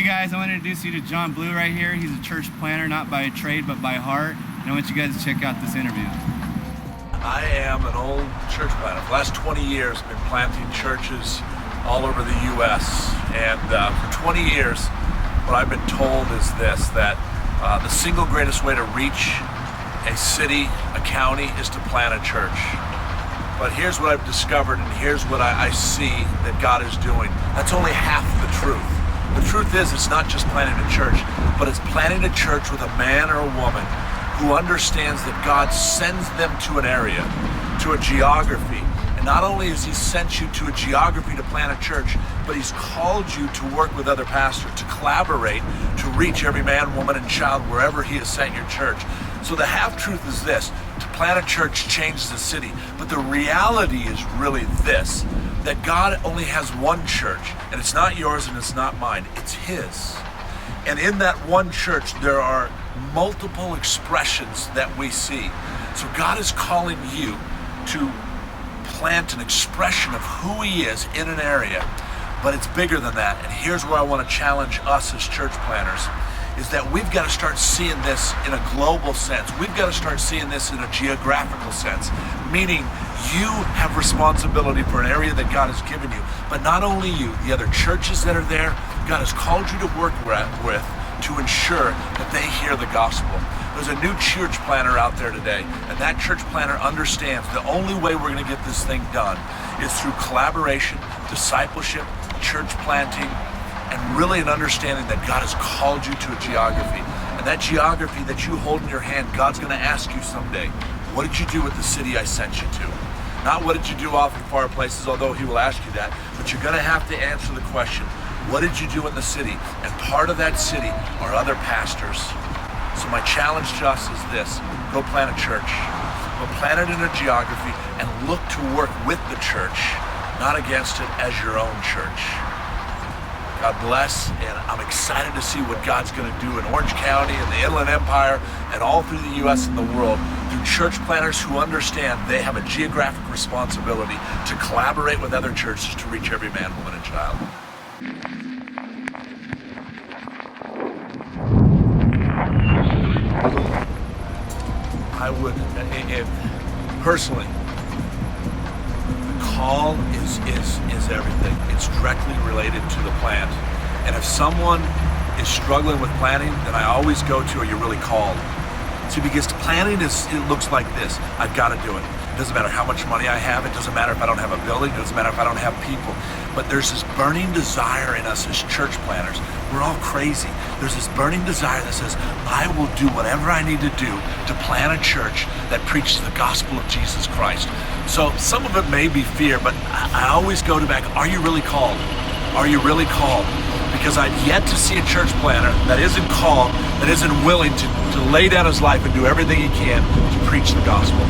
guys, I want to introduce you to John Blue right here. He's a church planner, not by trade, but by heart. And I want you guys to check out this interview. I am an old church planter. For the last 20 years, I've been planting churches all over the U.S. And for 20 years, what I've been told is this, that the single greatest way to reach a city, a county, is to plant a church. But here's what I've discovered, and here's what I see that God is doing. That's only half the truth. The truth is, it's not just planting a church, but it's planting a church with a man or a woman who understands that God sends them to an area, to a geography. And not only has He sent you to a geography to plant a church, but He's called you to work with other pastors, to collaborate, to reach every man, woman, and child wherever He has sent your church. So the half-truth is this: to plant a church changes the city. But the reality is really this, that God only has one church, and it's not yours and it's not mine, it's His. And in that one church, there are multiple expressions that we see. So God is calling you to plant an expression of who He is in an area, but it's bigger than that. And here's where I want to challenge us as church planners, is that we've got to start seeing this in a global sense. We've got to start seeing this in a geographical sense, meaning you have responsibility for an area that God has given you. But not only you, the other churches that are there, God has called you to work with to ensure that they hear the gospel. There's a new church planner out there today, and that church planner understands the only way we're going to get this thing done is through collaboration, discipleship, church planting, and really an understanding that God has called you to a geography. And that geography that you hold in your hand, God's going to ask you someday, what did you do with the city I sent you to? Not what did you do off in far places, although He will ask you that, but you're going to have to answer the question, what did you do in the city? And part of that city are other pastors. So my challenge to us is this: go plant a church. Go plant it in a geography and look to work with the church, not against it, as your own church. God bless, and I'm excited to see what God's going to do in Orange County and the Inland Empire and all through the U.S. and the world through church planners who understand they have a geographic responsibility to collaborate with other churches to reach every man, woman, and child. I would, personally, call is everything. It's directly related to the plant. And if someone is struggling with planting, then I always go to, are you really called? See, because planting it looks like this: I've got to do it. It doesn't matter how much money I have. It doesn't matter if I don't have a building. It doesn't matter if I don't have people. But there's this burning desire in us as church planners. We're all crazy. There's this burning desire that says, I will do whatever I need to do to plant a church that preaches the gospel of Jesus Christ. So some of it may be fear, but I always go to back, are you really called? Are you really called? Because I've yet to see a church planner that isn't called, that isn't willing to lay down his life and do everything he can to preach the gospel.